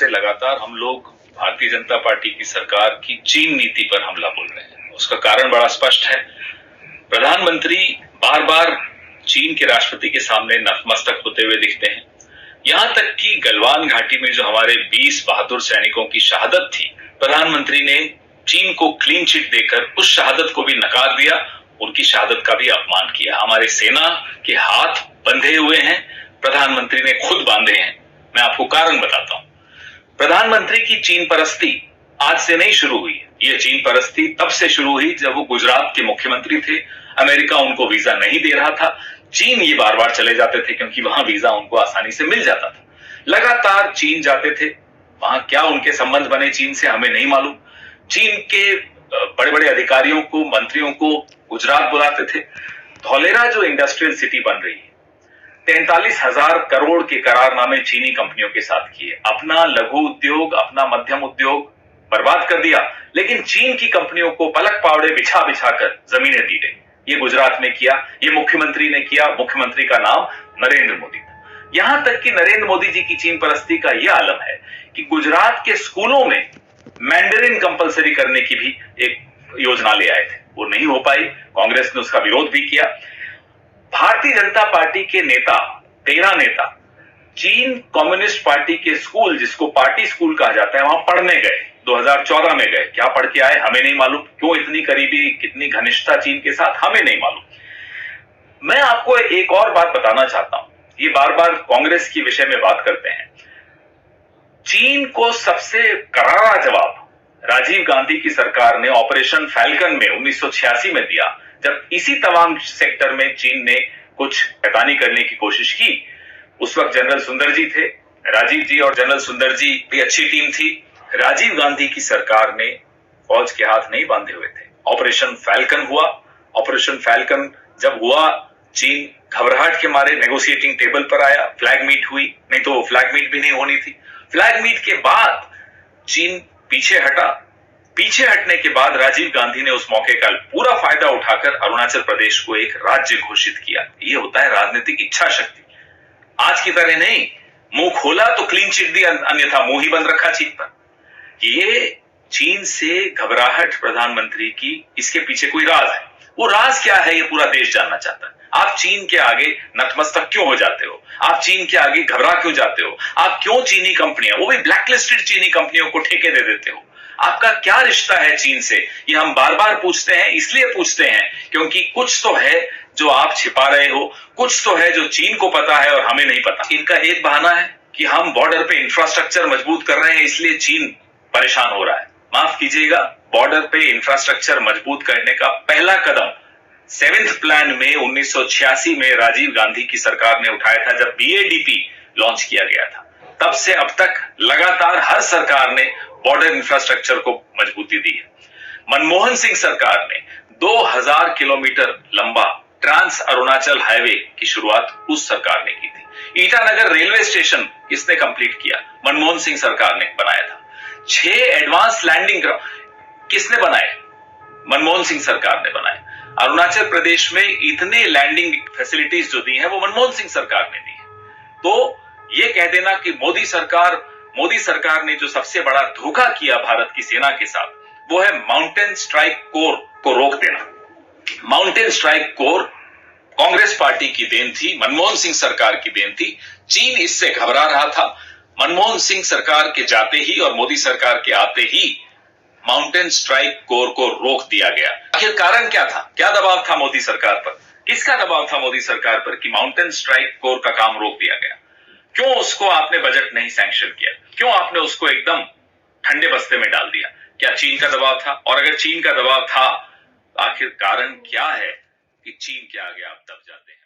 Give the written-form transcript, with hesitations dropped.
से लगातार हम लोग भारतीय जनता पार्टी की सरकार की चीन नीति पर हमला बोल रहे हैं। उसका कारण बड़ा स्पष्ट है। प्रधानमंत्री बार बार चीन के राष्ट्रपति के सामने नतमस्तक होते हुए दिखते हैं। यहां तक कि गलवान घाटी में जो हमारे 20 बहादुर सैनिकों की शहादत थी, प्रधानमंत्री ने चीन को क्लीन चिट देकर उस शहादत को भी नकार दिया, उनकी शहादत का भी अपमान किया। हमारे सेना के हाथ बंधे हुए हैं, प्रधानमंत्री ने खुद बांधे हैं। मैं आपको कारण बताता हूं। प्रधानमंत्री की चीन परस्ती आज से नहीं शुरू हुई। ये चीन परस्ती तब से शुरू हुई जब वो गुजरात के मुख्यमंत्री थे। अमेरिका उनको वीजा नहीं दे रहा था, चीन ये बार बार चले जाते थे क्योंकि वहां वीजा उनको आसानी से मिल जाता था। लगातार चीन जाते थे। वहां क्या उनके संबंध बने चीन से हमें नहीं मालूम। चीन के बड़े बड़े अधिकारियों को, मंत्रियों को गुजरात बुलाते थे। धौलेरा जो इंडस्ट्रियल सिटी बन रही है, 43,000 करोड़ के करारनामे चीनी कंपनियों के साथ किए। अपना लघु उद्योग, अपना मध्यम उद्योग बर्बाद कर दिया, लेकिन चीन की कंपनियों को पलक पावड़े बिछा बिछा कर जमीनें दी गई। ये गुजरात ने किया, ये मुख्यमंत्री ने किया। मुख्यमंत्री का नाम नरेंद्र मोदी था। यहां तक कि नरेंद्र मोदी जी की चीन परस्ती का यह आलम है कि गुजरात के स्कूलों में मैंडरिन कंपलसरी करने की भी एक योजना ले आए थे। वो नहीं हो पाई, कांग्रेस ने उसका विरोध भी किया। भारतीय जनता पार्टी के नेता, 13 नेता चीन कम्युनिस्ट पार्टी के स्कूल, जिसको पार्टी स्कूल कहा जाता है, वहां पढ़ने गए। 2014 में गए। क्या पढ़ के आए हमें नहीं मालूम। क्यों इतनी करीबी, कितनी घनिष्ठता चीन के साथ, हमें नहीं मालूम। मैं आपको एक और बात बताना चाहता हूं। ये बार बार कांग्रेस के विषय में बात करते हैं। चीन को सबसे करारा जवाब राजीव गांधी की सरकार ने ऑपरेशन फैल्कन में 1986 में दिया, जब इसी तमाम सेक्टर में चीन ने कुछ शैतानी करने की कोशिश की। उस वक्त जनरल सुंदर जी थे। राजीव जी और जनरल सुंदर जी भी अच्छी टीम थी। राजीव गांधी की सरकार ने फौज के हाथ नहीं बांधे हुए थे। ऑपरेशन फैल्कन हुआ। ऑपरेशन फैल्कन जब हुआ, चीन घबराहट के मारे नेगोशिएटिंग टेबल पर आया, फ्लैग मीट हुई, नहीं तो फ्लैग मीट भी नहीं होनी थी। फ्लैग मीट के बाद चीन पीछे हटा। पीछे हटने के बाद राजीव गांधी ने उस मौके का पूरा फायदा उठाकर अरुणाचल प्रदेश को एक राज्य घोषित किया। ये होता है राजनीतिक इच्छा शक्ति। आज की तरह नहीं, मुंह खोला तो क्लीन चिट दी, अन्यथा मुंह ही बंद रखा चीन पर। ये चीन से घबराहट प्रधानमंत्री की, इसके पीछे कोई राज है। वो राज क्या है, ये पूरा देश जानना चाहता है। आप चीन के आगे नतमस्तक क्यों हो जाते हो? आप चीन के आगे घबरा क्यों जाते हो? आप क्यों चीनी कंपनियां, वो भी ब्लैकलिस्टेड चीनी कंपनियों को ठेके दे देते हो? आपका क्या रिश्ता है चीन से? ये हम बार बार पूछते हैं। इसलिए पूछते हैं क्योंकि कुछ तो है जो आप छिपा रहे हो, कुछ तो है जो चीन को पता है और हमें नहीं पता। इनका एक बहाना है कि हम बॉर्डर पे इंफ्रास्ट्रक्चर मजबूत कर रहे हैं, इसलिए चीन परेशान हो रहा है। माफ कीजिएगा, बॉर्डर पे इंफ्रास्ट्रक्चर मजबूत करने का पहला कदम 7th प्लान में 1986 में राजीव गांधी की सरकार ने उठाया था, जब BADP लॉन्च किया गया था। तब से अब तक लगातार हर सरकार ने बॉर्डर इंफ्रास्ट्रक्चर को मजबूती दी है। मनमोहन सिंह सरकार ने 2000 किलोमीटर लंबा ट्रांस अरुणाचल हाईवे की शुरुआत उस सरकार ने की थी। ईटानगर रेलवे स्टेशन किसने कंप्लीट किया? मनमोहन सिंह सरकार ने बनाया था। 6 एडवांस लैंडिंग ग्राउंड किसने बनाए? मनमोहन सिंह सरकार ने बनाए। अरुणाचल प्रदेश में इतने लैंडिंग फैसिलिटीज जो दी हैं, वो मनमोहन सिंह सरकार ने दी है। तो ये कह देना कि मोदी सरकार ने जो सबसे बड़ा धोखा किया भारत की सेना के साथ, वो है माउंटेन स्ट्राइक कोर को रोक देना। Mountain strike corps Congress party की देन थी, मनमोहन सिंह सरकार की देन थी। चीन इससे घबरा रहा था। मनमोहन सिंह सरकार के जाते ही और मोदी सरकार के आते ही माउंटेन स्ट्राइक कोर को रोक दिया गया। आखिर कारण क्या था? क्या दबाव था मोदी सरकार पर? किसका दबाव था मोदी सरकार पर कि माउंटेन स्ट्राइक कोर का काम रोक दिया गया? क्यों उसको आपने बजट नहीं सैंक्शन किया? क्यों आपने उसको एकदम ठंडे बस्ते में डाल दिया? क्या चीन का दबाव था? और अगर चीन का दबाव था, आखिर कारण क्या है कि चीन के आगे आप दब जाते हैं?